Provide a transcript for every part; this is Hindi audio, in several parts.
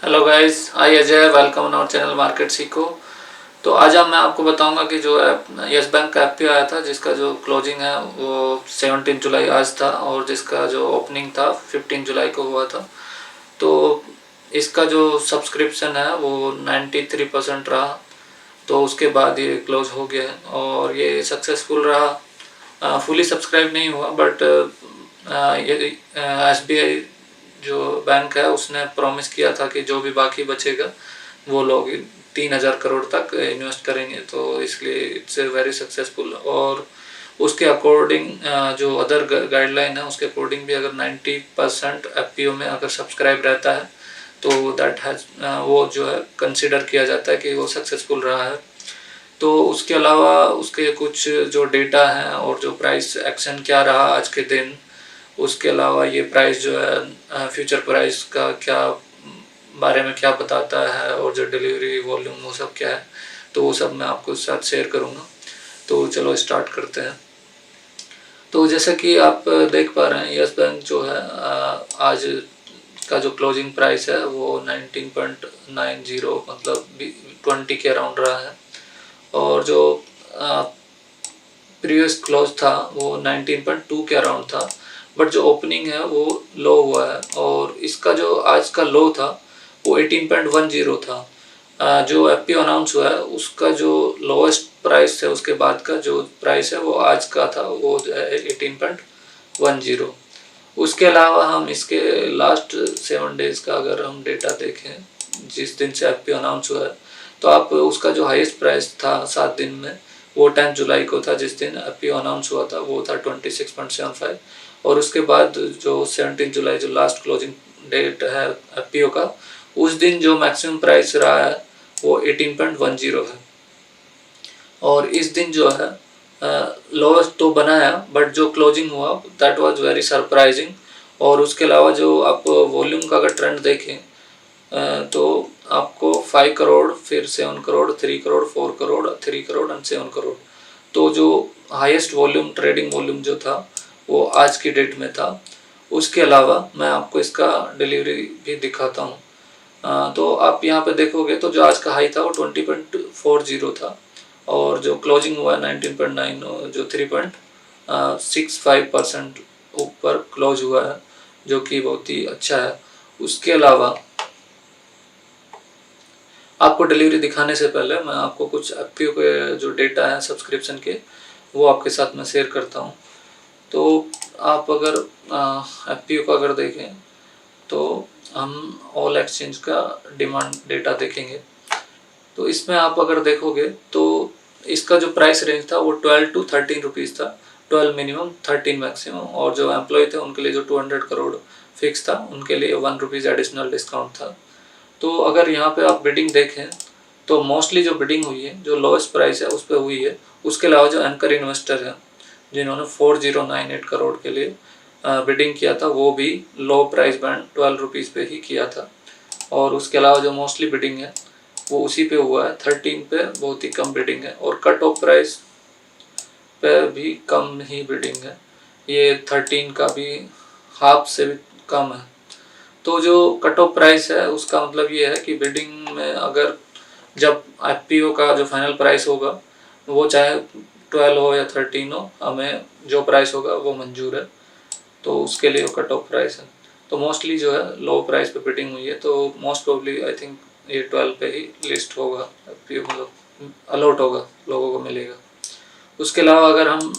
Hello guys, I Ajay, welcome on our channel market सीखो। तो आज मैं आपको बताऊंगा कि जो है यस बैंक का एफपीओ आया था, जिसका जो क्लोजिंग है वो 17 जुलाई आज था और जिसका जो ओपनिंग था 15 जुलाई को हुआ था। तो इसका जो सब्सक्रिप्शन है वो 93% रहा। तो उसके बाद ये क्लोज हो गया और ये सक्सेसफुल रहा। फुली सब्सक्राइब नहीं हुआ, बट ये एसबीआई जो बैंक है उसने प्रॉमिस किया था कि जो भी बाकी बचेगा वो लोग 3,000 करोड़ तक इन्वेस्ट करेंगे, तो इसलिए इट्स वेरी सक्सेसफुल। और उसके अकॉर्डिंग जो अदर गाइडलाइन है उसके अकॉर्डिंग भी अगर 90% एफपीओ में अगर सब्सक्राइब रहता है तो दैट हैज वो जो है कंसिडर किया जाता है कि वो सक्सेसफुल रहा है। तो उसके अलावा उसके कुछ जो डेटा हैं और जो प्राइस एक्शन क्या रहा आज के दिन, उसके अलावा ये प्राइस जो है फ्यूचर प्राइस का क्या बारे में क्या बताता है और जो डिलीवरी वॉल्यूम वो सब क्या है, तो वो सब मैं आपको साथ शेयर करूँगा। तो चलो स्टार्ट करते हैं। तो जैसा कि आप देख पा रहे हैं, यस बैंक जो है आज का जो क्लोजिंग प्राइस है वो 19.90 मतलब 20 के अराउंड रहा है। और जो प्रीवियस क्लोज था वो 19.2 के अराउंड था, बट जो ओपनिंग है वो लो हुआ है और इसका जो आज का लो था वो 18.10 था। जो एफपीओ अनाउंस हुआ है उसका जो लोएस्ट प्राइस है उसके बाद का जो प्राइस है वो आज का था, वो 18.10। उसके अलावा हम इसके लास्ट 7 डेज का अगर हम डेटा देखें, जिस दिन से एफपीओ अनाउंस हुआ है, तो आप उसका जो हाईएस्ट प्राइस था 7 दिन में वो 10 जुलाई को था, जिस दिन एफपीओ अनाउंस हुआ था वो था 26.75। और उसके बाद जो 17 जुलाई जो लास्ट क्लोजिंग डेट है एफपीओ का, उस दिन जो मैक्सिमम प्राइस रहा है वो 18.10 है। और इस दिन जो है लोएस्ट तो बनाया, बट जो क्लोजिंग हुआ दैट वाज वेरी सरप्राइजिंग। और उसके अलावा जो आप वॉल्यूम का अगर ट्रेंड देखें तो आपको 5 करोड़, फिर 7 करोड़, 3 करोड़, 4 करोड़, 3 करोड़ एंड 7 करोड़, तो जो हाईएस्ट वॉल्यूम ट्रेडिंग वॉल्यूम जो था वो आज की डेट में था। उसके अलावा मैं आपको इसका डिलीवरी भी दिखाता हूँ। तो आप यहाँ पे देखोगे तो जो आज का हाई था वो 20.40 था और जो क्लोजिंग हुआ 19.9, जो 3.65% ऊपर क्लोज हुआ है, जो कि बहुत ही अच्छा है। उसके अलावा आपको डिलीवरी दिखाने से पहले मैं आपको कुछ एफपीओ के जो डेटा है सब्सक्रिप्शन के वो आपके साथ में शेयर करता हूँ। तो आप अगर एफपीओ का अगर देखें तो हम ऑल एक्सचेंज का डिमांड डेटा देखेंगे। तो इसमें आप अगर देखोगे तो इसका जो प्राइस रेंज था वो 12 to 13 रुपीज़ था, 12 मिनिमम 13 मैक्सिमम। और जो एम्प्लॉय थे उनके लिए जो 200 करोड़ फिक्स था उनके लिए 1 रुपीज़ एडिशनल डिस्काउंट था। तो अगर यहाँ पे आप बिडिंग देखें तो मोस्टली जो बिडिंग हुई है जो लोएस्ट प्राइस है उस पर हुई है। उसके अलावा जो एंकर इन्वेस्टर है जिन्होंने 4098 करोड़ के लिए बिडिंग किया था वो भी लो प्राइस बैंड 12 रुपीज़ पे ही किया था। और उसके अलावा जो मोस्टली बिडिंग है वो उसी पे हुआ है, 13 पे बहुत ही कम बिडिंग है और कट ऑफ प्राइस पे भी कम ही बिडिंग है, ये 13 का भी हाफ से भी कम है। तो जो कट ऑफ प्राइस है उसका मतलब ये है कि बिडिंग में अगर जब एफपीओ का जो फाइनल प्राइस होगा वो चाहे 12 हो या 13 हो, हमें जो प्राइस होगा वो मंजूर है, तो उसके लिए वो कट ऑफ प्राइस है। तो मोस्टली जो है लो प्राइस पे बिडिंग हुई है, तो मोस्ट प्रोबेबली आई थिंक ये 12 पे ही लिस्ट होगा, मतलब अलॉट होगा, लोगों को मिलेगा। उसके अलावा अगर हम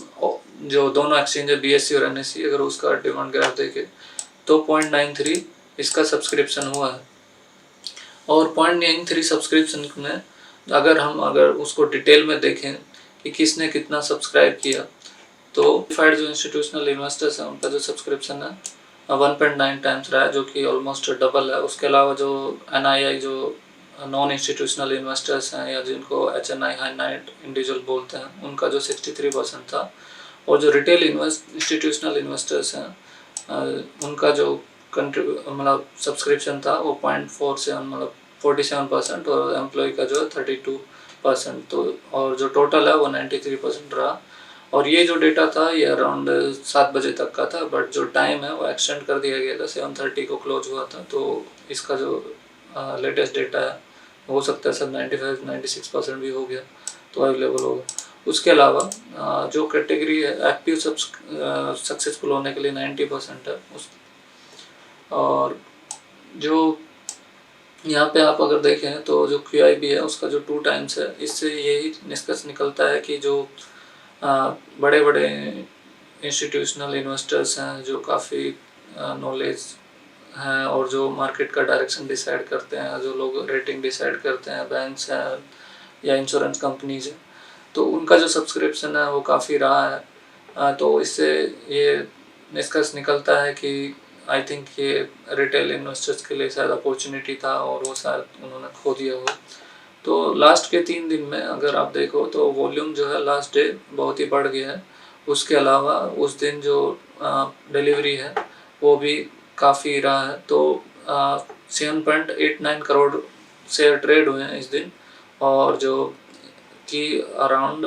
जो दोनों एक्सचेंज है बीएससी और एनएससी, अगर उसका डिमांड ग्राफ देखें तो 0.93 इसका सब्सक्रिप्शन हुआ है। और 0.93 सब्सक्रिप्शन में अगर उसको डिटेल में देखें कि किसने कितना सब्सक्राइब किया, तो फाइड जो इंस्टीट्यूशनल इन्वेस्टर्स हैं उनका जो सब्सक्रिप्शन है 1.9 टाइम्स रहा है, जो कि ऑलमोस्ट डबल है। उसके अलावा जो एनआईआई जो नॉन इंस्टीट्यूशनल इन्वेस्टर्स हैं या जिनको एचएनआई हाई नाइट इंडिविजुअल बोलते हैं, उनका जो 63% था। और जो रिटेल इंस्टीट्यूशनल इन्वेस्टर्स हैं उनका जो मतलब सब्सक्रिप्शन था वो 0.47 मतलब 47%, और एम्प्लॉय का जो है 32%। तो और जो टोटल है वो 93% रहा। और ये जो डेटा था ये अराउंड 7 बजे तक का था, बट जो टाइम है वो एक्सटेंड कर दिया गया था, 7:30 को क्लोज हुआ था। तो इसका जो लेटेस्ट डेटा है, हो सकता है सब 95-96% भी हो गया तो अवेलेबल होगा। उसके अलावा जो कैटेगरी है एफपीओ सक्सेसफुल होने के लिए 90% है उस, और जो यहाँ पे आप अगर देखें तो जो QIB है उसका जो 2 टाइम्स है, इससे यही निष्कर्ष निकलता है कि जो बड़े बड़े इंस्टीट्यूशनल इन्वेस्टर्स हैं जो काफ़ी नॉलेज हैं और जो मार्केट का डायरेक्शन डिसाइड करते हैं, जो लोग रेटिंग डिसाइड करते हैं, बैंक्स हैं या इंश्योरेंस कंपनीज हैं, तो उनका जो सब्सक्रिप्शन है वो काफ़ी रहा है। तो इससे ये निष्कर्ष निकलता है कि आई थिंक ये रिटेल इन्वेस्टर्स के लिए शायद अपॉर्चुनिटी था और वो शायद उन्होंने खो दिया हो। तो लास्ट के 3 दिन में अगर आप देखो तो वॉल्यूम जो है लास्ट डे बहुत ही बढ़ गया है। उसके अलावा उस दिन जो डिलीवरी है वो भी काफ़ी रहा है। तो 7.89 करोड़ शेयर ट्रेड हुए हैं इस दिन, और जो कि अराउंड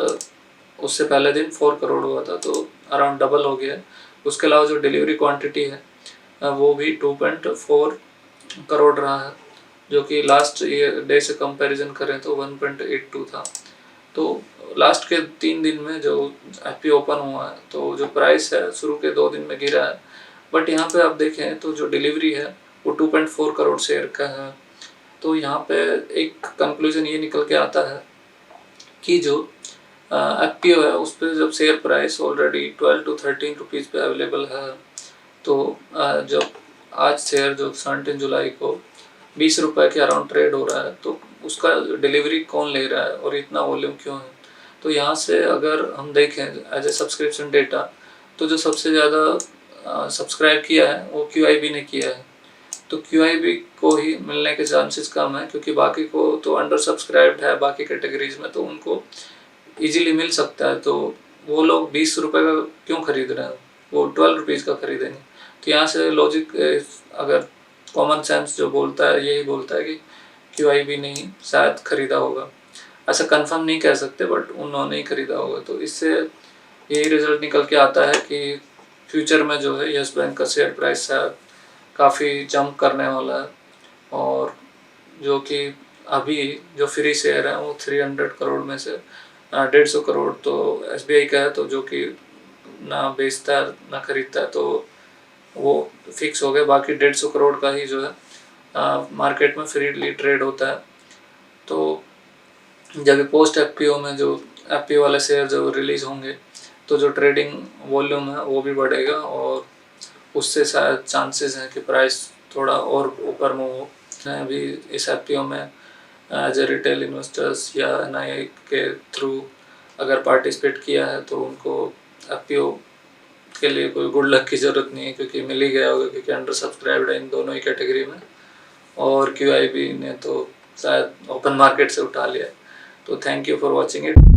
उससे पहले दिन 4 करोड़ हुआ था, तो अराउंड डबल हो गया है। उसके अलावा जो डिलीवरी क्वांटिटी है वो भी 2.4 करोड़ रहा है, जो कि लास्ट डे से कंपैरिजन करें तो 1.82 था। तो लास्ट के 3 दिन में जो एफपीओ ओपन हुआ है तो जो प्राइस है शुरू के 2 दिन में गिरा है, बट यहाँ पे आप देखें तो जो डिलीवरी है वो 2.4 करोड़ शेयर का है। तो यहाँ पे एक कंक्लूजन ये निकल के आता है कि जो एफपीओ है उस पर जब share price already 12 to 13 rupees पे अवेलेबल है, तो जब आज शेयर जो 17 जुलाई को 20 रुपये के अराउंड ट्रेड हो रहा है, तो उसका डिलीवरी कौन ले रहा है और इतना वॉल्यूम क्यों है। तो यहाँ से अगर हम देखें एज ए सब्सक्रिप्शन डेटा, तो जो सबसे ज़्यादा सब्सक्राइब किया है वो QIB ने किया है। तो QIB को ही मिलने के चांसेस कम है, क्योंकि बाकी को तो अंडर सब्सक्राइब्ड है बाकी कैटेगरीज में, तो उनको इजीली मिल सकता है। तो वो लोग 20 रुपये का क्यों खरीद रहे हैं, वो 12 रुपीज़ का खरीदेंगे। तो यहाँ से लॉजिक अगर कॉमन सेंस जो बोलता है यही बोलता है कि QIB ने ही शायद खरीदा होगा। ऐसा कंफर्म नहीं कह सकते, बट उन्होंने ही खरीदा होगा। तो इससे यही रिजल्ट निकल के आता है कि फ्यूचर में जो है यस बैंक का शेयर प्राइस शायद काफ़ी जंप करने वाला है, और जो कि अभी जो फ्री शेयर है वो 300 करोड़ में से 150 करोड़ तो SBI का है, तो जो कि ना बेचता है ना खरीदता है, तो वो फिक्स हो गया। बाकी 150 करोड़ का ही जो है मार्केट में फ्रीली ट्रेड होता है। तो जब पोस्ट एफपीओ में जो एफपीओ वाले शेयर जो रिलीज़ होंगे तो जो ट्रेडिंग वॉल्यूम है वो भी बढ़ेगा, और उससे शायद चांसेस हैं कि प्राइस थोड़ा और ऊपर मूव हो। अभी इस एफपीओ में एज ए रिटेल इन्वेस्टर्स या NII के थ्रू अगर पार्टिसिपेट किया है तो उनको एफपीओ के लिए कोई गुड लक की ज़रूरत नहीं है, क्योंकि मिल ही गया होगा, क्योंकि अंडर सब्सक्राइब्ड है इन दोनों ही कैटेगरी में, और QIB ने तो शायद ओपन मार्केट से उठा लिया है। तो thank you for watching it.